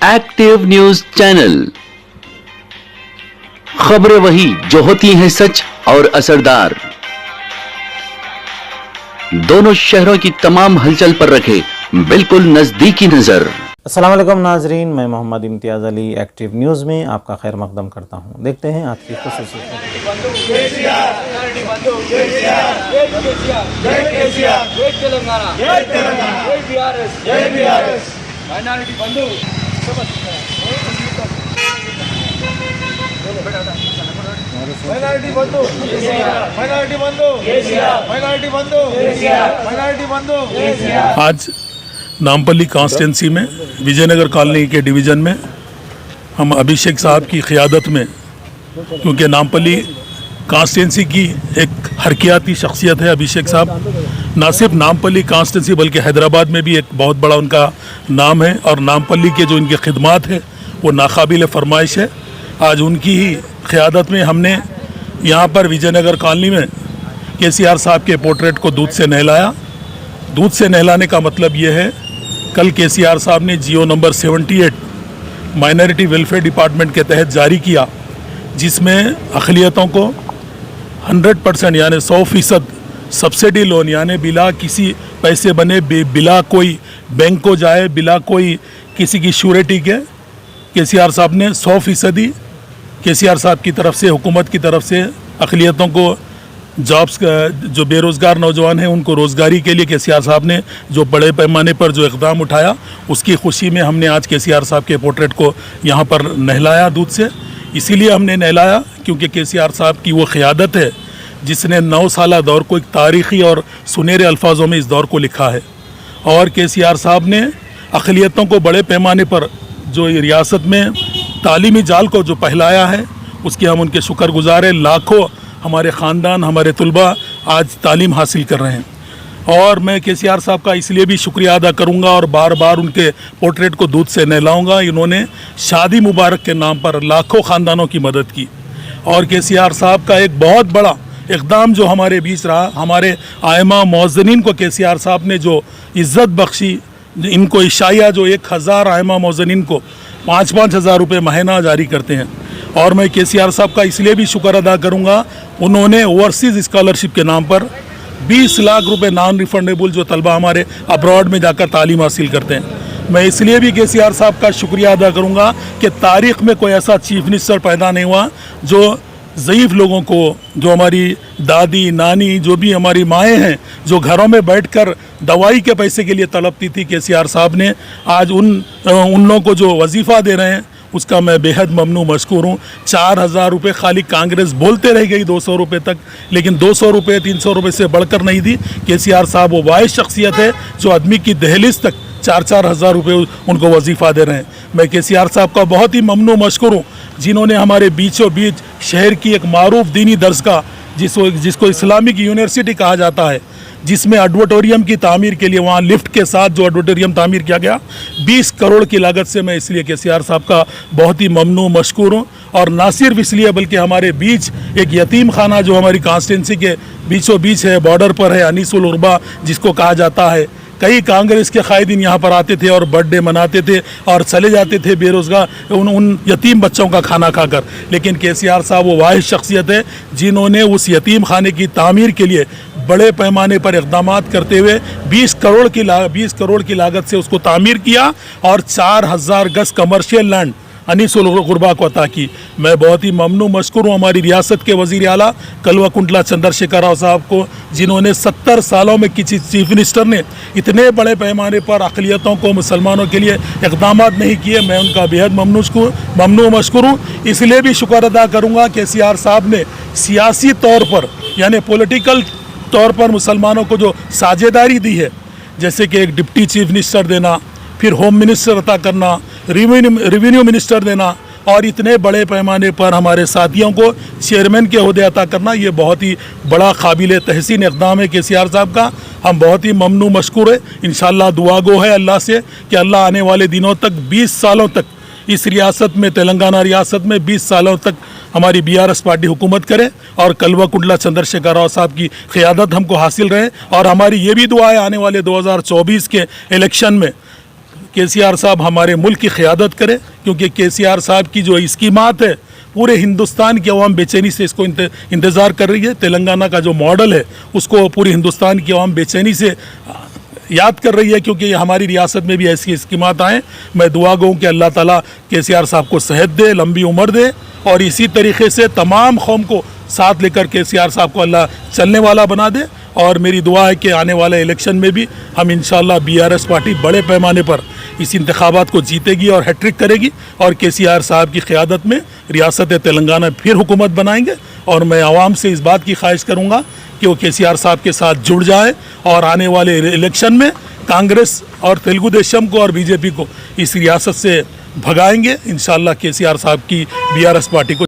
Active news channel. खबरें वही जो होती हैं सच और असरदार। दोनों शहरों की तमाम हलचल पर रखे बिल्कुल नजदीकी नजर। अस्सलाम वालेकुम नाजरीन, मैं मोहम्मद इम्तियाज़ अली एक्टिव न्यूज़ में आपका खैर मकदम करता हूँ। देखते हैं आज की खुसूसी आज नामपल्ली कॉन्स्टिट्यूंसी में विजयनगर कॉलोनी के डिवीज़न में हम अभिषेक साहब की क़ियादत में, क्योंकि नामपल्ली कॉन्स्टिट्यूंसी की एक हरकियाती शख्सियत है अभिषेक साहब। ना सिर्फ नामपल्ली कॉन्स्टिट्यूंसी बल्कि हैदराबाद में भी एक बहुत बड़ा उनका नाम है और नामपल्ली के जो इनके खिदमात है वो नाकाबिल फरमाइश है। आज उनकी ही क़ियादत में हमने यहाँ पर विजयनगर कॉलोनी में KCR साहब के पोर्ट्रेट को दूध से नहलाया। दूध से नहलाने का मतलब ये है, कल KCR साहब ने जियो नंबर 78 माइनॉरिटी वेलफेयर डिपार्टमेंट के तहत जारी किया, जिसमें अक़लियतों को 100% यानी 100% सब्सिडी लोन यानी बिला किसी पैसे बने, बिला कोई बैंक को जाए, बिला कोई किसी की श्योरिटी के KCR साहब ने 100% KCR साहब की तरफ से, हुकूमत की तरफ से अक़लियतों को जॉब्स, जो बेरोज़गार नौजवान हैं उनको रोज़गारी के लिए KCR साहब ने जो बड़े पैमाने पर जो इक़दाम उठाया, उसकी खुशी में हमने आज KCR साहब के पोर्ट्रेट को यहाँ पर नहलाया दूध से। इसीलिए हमने नहलाया क्योंकि KCR साहब की वो क़ियादत है जिसने 9 साला दौर को एक तारीख़ी और सुनहरे अल्फाजों में इस दौर को लिखा है। और KCR साहब ने अक़लियतों को बड़े पैमाने पर जो रियासत में तालीमी जाल को जो फैलाया है, उसके हम उनके शुक्रगुज़ार हैं। लाखों हमारे ख़ानदान, हमारे तलबा आज तालीम हासिल कर रहे हैं और मैं KCR साहब का इसलिए भी शुक्रिया अदा करूंगा और बार बार उनके पोर्ट्रेट को दूध से नहलाऊंगा। इन्होंने शादी मुबारक के नाम पर लाखों ख़ानदानों की मदद की और KCR साहब का एक बहुत बड़ा इक़दाम जो हमारे बीच रहा, हमारे आइमा मौज़नीन को KCR साहब ने जो इज़्ज़त बख्शी, इनको इशाया जो 1000 आइमा मौज़नीन को 5-5 हज़ार रुपये महीना जारी करते हैं। और मैं KCR साहब का इसलिए भी शुक्र अदा करूंगा, उन्होंने ओवरसीज़ स्कॉलरशिप के नाम पर 20 लाख रुपए नॉन रिफंडेबल जो तलबा हमारे अब्रॉड में जाकर तालीम हासिल करते हैं, मैं इसलिए भी KCR साहब का शुक्रिया अदा करूंगा कि तारीख़ में कोई ऐसा चीफ मिनिस्टर पैदा नहीं हुआ जो ज़ईफ़ लोगों को, जो हमारी दादी नानी, जो भी हमारी माएँ हैं जो घरों में बैठकर दवाई के पैसे के लिए तड़पती थी, KCR साहब ने आज उन लोगों को जो वजीफ़ा दे रहे हैं उसका मैं बेहद ममनू मशकूर हूँ। 4000 रुपये खाली कांग्रेस बोलते रह गई 200 रुपये तक, लेकिन 200 रुपये 300 रुपये से बढ़कर नहीं दी। KCR साहब वो वाहिद शख्सियत है जो आदमी की दहलीज तक 4-4 हज़ार रुपये उनको वजीफ़ा दे रहे हैं। मैं KCR साहब का बहुत ही ममनू मशकूर हूँ जिन्होंने हमारे बीचों बीच शहर की एक मारूफ दीनी दरसगाह जिसको इस्लामिक यूनिवर्सिटी कहा जाता है, जिसमें ऑडिटोरियम की तामीर के लिए वहाँ लिफ्ट के साथ जो ऑडिटोरियम तामीर किया गया 20 करोड़ की लागत से, मैं इसलिए KCR साहब का बहुत ही ममनू मशकूर हूँ। और ना सिर्फ इसलिए बल्कि हमारे बीच एक यतीम खाना जो हमारी कॉन्स्टिट्यूंसी के बीचों बीच है, बॉर्डर पर है, अनीसुल उर्बा जिसको कहा जाता है। कई कांग्रेस के कायदीन यहाँ पर आते थे और बर्थडे मनाते थे और चले जाते थे बेरोज़गार उन यतीम बच्चों का खाना खाकर, लेकिन KCR साहब वो वाहिद शख्सियत है जिन्होंने उस यतीम खाने की तामीर के लिए बड़े पैमाने पर इक़दामात करते हुए 20 करोड़ की लागत से उसको तामीर किया और 4000 गज कमर्शियल लैंड अनीसुल गुरबा को अता की। मैं बहुत ही ममनू मशकूर हूँ हमारी रियासत के वज़ीर आला कल्वाकुंटला चंद्रशेखर राव साहब को, जिन्होंने 70 सालों में किसी चीफ मिनिस्टर ने इतने बड़े पैमाने पर अक़लियतों को, मुसलमानों के लिए इक़दामात नहीं किए। मैं उनका बेहद ममनू मशकूर हूँ। इसलिए भी शुक्र अदा करूँगा KCR साहब ने सियासी तौर पर यानी पॉलिटिकल तौर पर मुसलमानों को जो साझेदारी दी है, जैसे कि एक डिप्टी चीफ मिनिस्टर देना, फिर होम मिनिस्टर अता करना, रेवेन्यू मिनिस्टर देना और इतने बड़े पैमाने पर हमारे साथियों को चेयरमैन के ओहदे अता करना, ये बहुत ही बड़ा काबिल तहसीन इक़दाम है KCR साहब का। हम बहुत ही ममनू मशकूर है। इंशाअल्लाह दुआ गो है अल्लाह से कि अल्लाह आने वाले दिनों तक 20 सालों तक इस रियासत में, तेलंगाना रियासत में 20 सालों तक हमारी BRS पार्टी हुकूमत करे और कल्वाकुंटला चंद्रशेखर राव साहब की क़ियादत हमको हासिल रहे। और हमारी ये भी दुआ है आने वाले 2024 के इलेक्शन में केसीआर साहब हमारे मुल्क की क़यादत करें, क्योंकि केसीआर साहब की जो स्कीमात है पूरे हिंदुस्तान की अवाम बेचैनी से इसको इंतज़ार कर रही है। तेलंगाना का जो मॉडल है उसको पूरी हिंदुस्तान की अवाम बेचैनी से याद कर रही है, क्योंकि हमारी रियासत में भी ऐसी स्कीमात आएँ। मैं दुआ गो कि अल्लाह ताला केसीआर साहब को सेहत दे, लंबी उम्र दे, और इसी तरीके से तमाम कौम को साथ लेकर केसीआर साहब को अल्लाह चलने वाला बना दे। और मेरी दुआ है कि आने वाले इलेक्शन में भी हम इंशाअल्लाह BRS पार्टी बड़े पैमाने पर इस इंतखाबात को जीतेगी और हैट्रिक करेगी, और केसीआर साहब की क़यादत में रियासत तेलंगाना फिर हुकूमत बनाएंगे। और मैं आवाम से इस बात की ख्वाहिश करूँगा कि वो केसीआर साहब के साथ जुड़ जाए और आने वाले इलेक्शन में कांग्रेस और तेलुगु देशम को और BJP को इस रियासत से भगाएंगे। इंशाअल्लाह केसीआर साहब की BRS पार्टी को